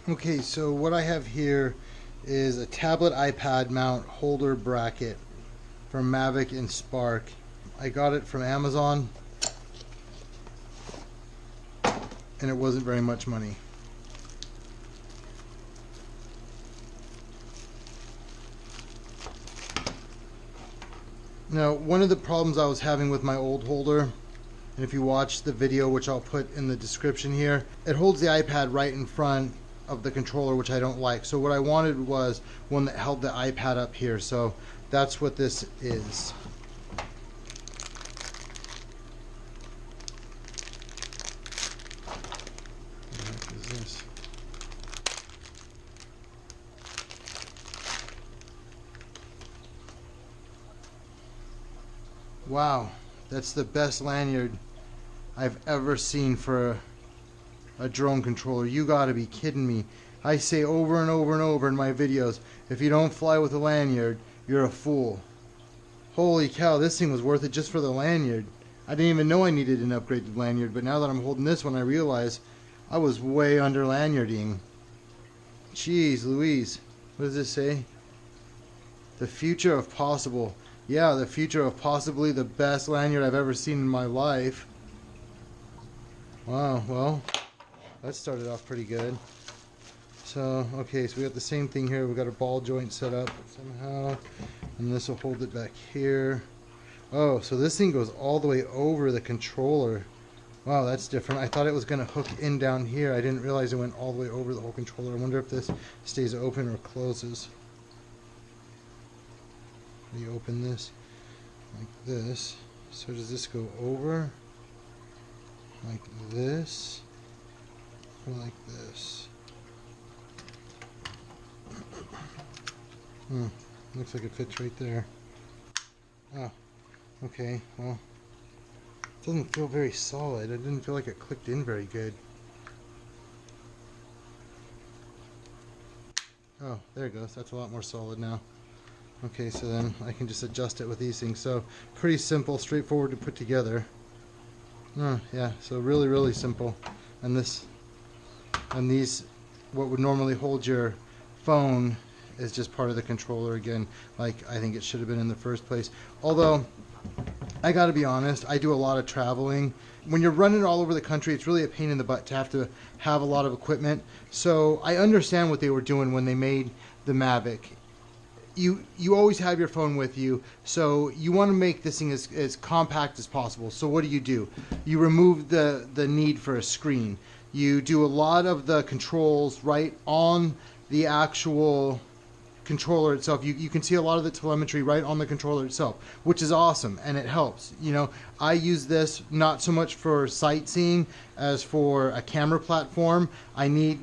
Okay, so what I have here is a tablet iPad mount holder bracket from Mavic and Spark. I got it from Amazon and it wasn't very much money. Now, one of the problems I was having with my old holder, and if you watch the video, which I'll put in the description here, it holds the iPad right in front of the controller, which I don't like. So what I wanted was one that held the iPad up here. So that's what this is. What the heck is this? Wow, that's the best lanyard I've ever seen for a drone controller. You gotta be kidding me. I say over and over and over in my videos, if you don't fly with a lanyard, you're a fool. Holy cow, this thing was worth it just for the lanyard. I didn't even know I needed an upgraded lanyard, but now that I'm holding this one, I realize I was way under lanyarding. Jeez Louise. What does this say? The future of possible. Yeah, the future of possibly the best lanyard I've ever seen in my life. Wow, well, that started off pretty good. So, okay, so we got the same thing here. We got a ball joint set up somehow, and this will hold it back here. Oh, so this thing goes all the way over the controller. Wow, that's different. I thought it was going to hook in down here. I didn't realize it went all the way over the whole controller. I wonder if this stays open or closes. You open this like this. So does this go over like this or like this? Looks like it fits right there. Oh, okay, well, it doesn't feel very solid. It didn't feel like it clicked in very good. Oh, there it goes. That's a lot more solid now. Okay, so then I can just adjust it with these things. So pretty simple, straightforward to put together. Yeah, so really simple. And this and these, what would normally hold your phone, is just part of the controller again, like I think it should have been in the first place. Although I gotta be honest, I do a lot of traveling. When you're running all over the country, it's really a pain in the butt to have a lot of equipment. So I understand what they were doing when they made the Mavic. You always have your phone with you, so you want to make this thing as compact as possible. So what do? You remove the need for a screen. You do a lot of the controls right on the actual controller itself. You can see a lot of the telemetry right on the controller itself, which is awesome, and it helps. You know, I use this not so much for sightseeing as for a camera platform. I need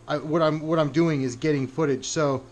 what I'm doing is getting footage, so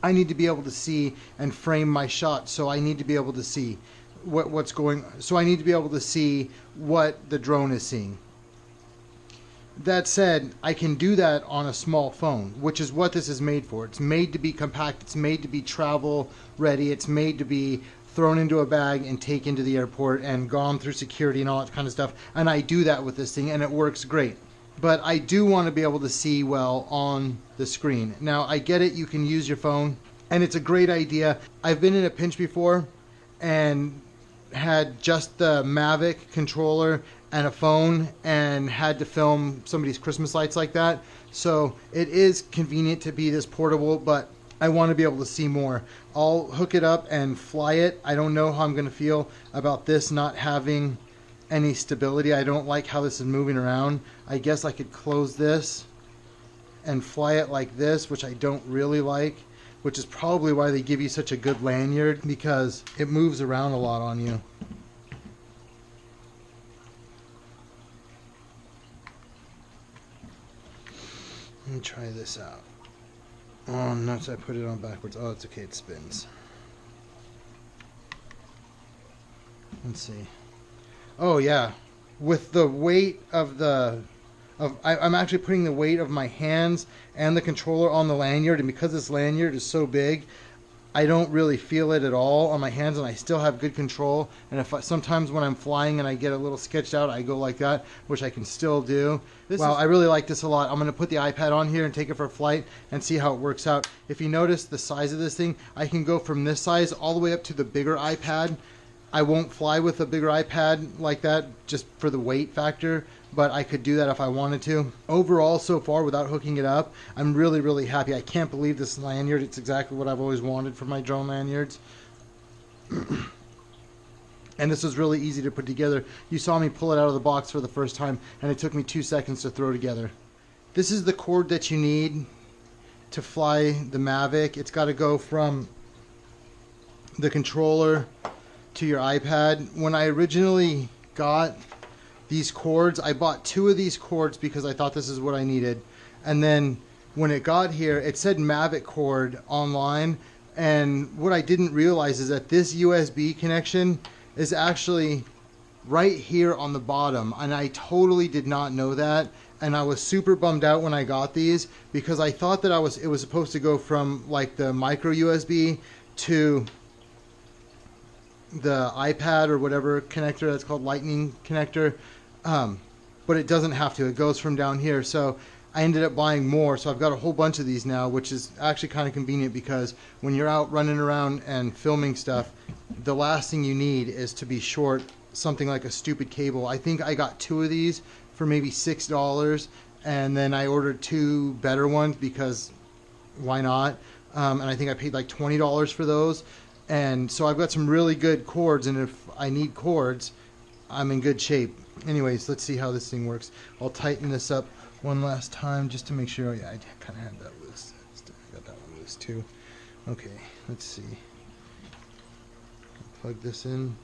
I need to be able to see and frame my shots. So I need to be able to see what's going. So I need to be able to see what the drone is seeing. That said, I can do that on a small phone, which is what this is made for. It's made to be compact. It's made to be travel ready. It's made to be thrown into a bag and taken to the airport and gone through security and all that kind of stuff. And I do that with this thing, and it works great. But I do want to be able to see well on the screen. Now, I get it, you can use your phone, and it's a great idea. I've been in a pinch before and had just the Mavic controller and a phone and had to film somebody's Christmas lights like that. So it is convenient to be this portable, but I want to be able to see more. I'll hook it up and fly it. I don't know how I'm going to feel about this not having any stability. I don't like how this is moving around. I guess I could close this and fly it like this, which I don't really like, which is probably why they give you such a good lanyard, because it moves around a lot on you. Let me try this out. Oh nuts, I put it on backwards. Oh, it's okay, it spins. Let's see. Oh yeah, with the weight of I'm actually putting the weight of my hands and the controller on the lanyard, and because this lanyard is so big, I don't really feel it at all on my hands, and I still have good control. And if sometimes when I'm flying and I get a little sketched out, I go like that, which I can still do. Wow, I really like this a lot. I'm going to put the iPad on here and take it for a flight and see how it works out. If you notice the size of this thing, I can go from this size all the way up to the bigger iPad. I won't fly with a bigger iPad like that just for the weight factor, but I could do that if I wanted to. Overall, so far, without hooking it up, I'm really, really happy. I can't believe this lanyard. It's exactly what I've always wanted for my drone lanyards. And this was really easy to put together. You saw me pull it out of the box for the first time, and it took me 2 seconds to throw together. This is the cord that you need to fly the Mavic. It's got to go from the controller to your iPad. When I originally got these cords, I bought 2 of these cords because I thought this is what I needed. And then when it got here, it said Mavic cord online. And what I didn't realize is that this USB connection is actually right here on the bottom. And I totally did not know that. And I was super bummed out when I got these because I thought that it was supposed to go from like the micro USB to the iPad or whatever connector that's called, lightning connector, but it doesn't have to. It goes from down here. So I ended up buying more, so I've got a whole bunch of these now, which is actually kind of convenient because when you're out running around and filming stuff, the last thing you need is to be short something like a stupid cable. I think I got 2 of these for maybe $6, and then I ordered 2 better ones because why not? And I think I paid like $20 for those. And so I've got some really good cords, and if I need cords, I'm in good shape. Anyways, let's see how this thing works. I'll tighten this up one last time just to make sure. Yeah, I kind of had that loose. I got that one loose too. Okay, let's see. Plug this in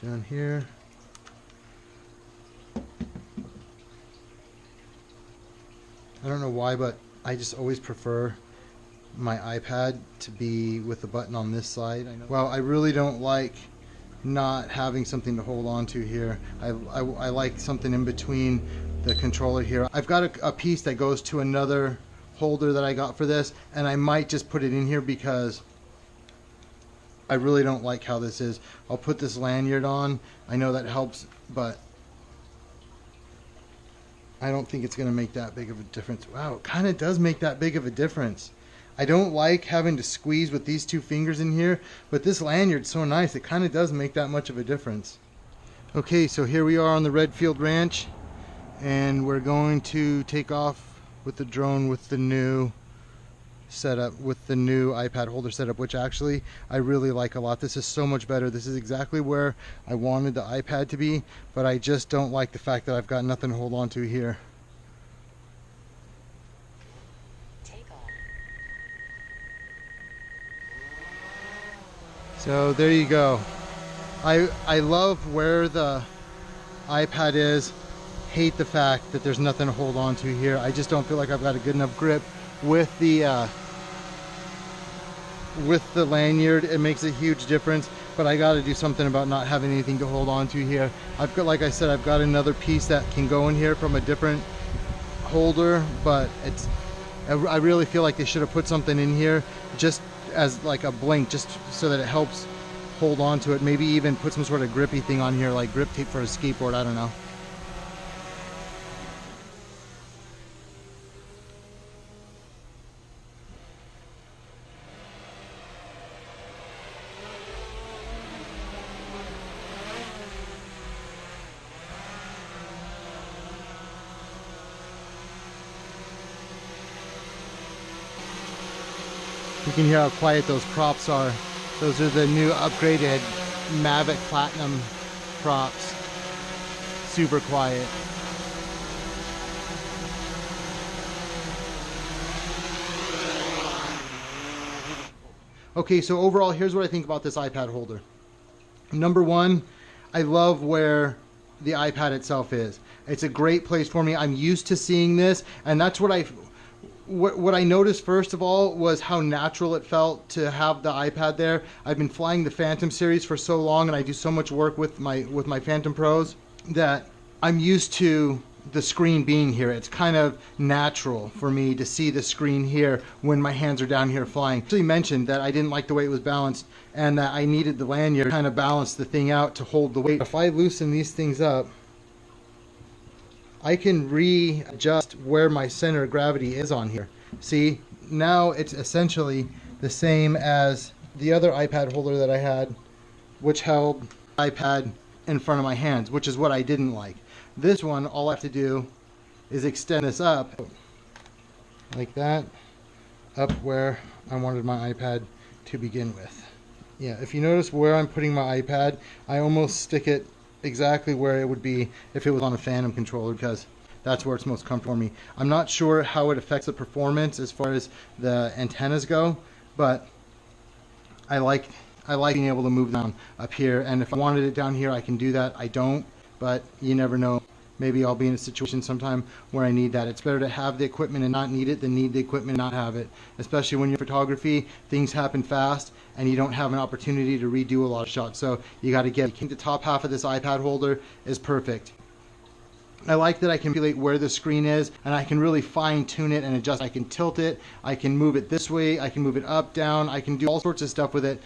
down here. I don't know why, but I just always prefer my iPad to be with the button on this side. Well, I really don't like not having something to hold on to here. I like something in between the controller here. I've got a piece that goes to another holder that I got for this, and I might just put it in here because I really don't like how this is. I'll put this lanyard on. I know that helps, but I don't think it's going to make that big of a difference. Wow, it kind of does make that big of a difference. I don't like having to squeeze with these 2 fingers in here, but this lanyard's so nice, it kind of does make that much of a difference. Okay, so here we are on the Redfield Ranch, and we're going to take off with the drone with the new setup, with the new iPad holder setup, which actually I really like a lot. This is so much better. This is exactly where I wanted the iPad to be, but I just don't like the fact that I've got nothing to hold on to here. So there you go. I love where the iPad is. Hate the fact that there's nothing to hold on to here. I just don't feel like I've got a good enough grip with the lanyard. It makes a huge difference, but I got to do something about not having anything to hold on to here. I've got, like I said, I've got another piece that can go in here from a different holder, but I really feel like they should have put something in here just as like a blank, just so that it helps hold on to it. Maybe even put some sort of grippy thing on here, like grip tape for a skateboard. I don't know. You can hear how quiet those props are. Those are the new upgraded Mavic Platinum props. Super quiet. Okay, so overall, here's what I think about this iPad holder. Number one, I love where the iPad itself is. It's a great place for me. I'm used to seeing this, and that's what I noticed first of all was how natural it felt to have the iPad there. I've been flying the Phantom series for so long, and I do so much work with my Phantom Pros that I'm used to the screen being here. It's kind of natural for me to see the screen here when my hands are down here flying. I actually mentioned that I didn't like the way it was balanced and that I needed the lanyard to kind of balance the thing out to hold the weight. If I loosen these things up, I can readjust where my center of gravity is on here. See, now it's essentially the same as the other iPad holder that I had, which held iPad in front of my hands, which is what I didn't like. This one, all I have to do is extend this up like that, up where I wanted my iPad to begin with. Yeah, if you notice where I'm putting my iPad, I almost stick it exactly where it would be if it was on a Phantom controller, because that's where it's most comfortable for me. I'm not sure how it affects the performance as far as the antennas go, but I like being able to move down up here, and if I wanted it down here I can do that. I don't, but you never know. Maybe I'll be in a situation sometime where I need that. It's better to have the equipment and not need it than need the equipment and not have it. Especially when you're in photography, things happen fast and you don't have an opportunity to redo a lot of shots. So you got to get it. The top half of this iPad holder is perfect. I like that I can manipulate where the screen is, and I can really fine tune it and adjust. I can tilt it, I can move it this way, I can move it up, down, I can do all sorts of stuff with it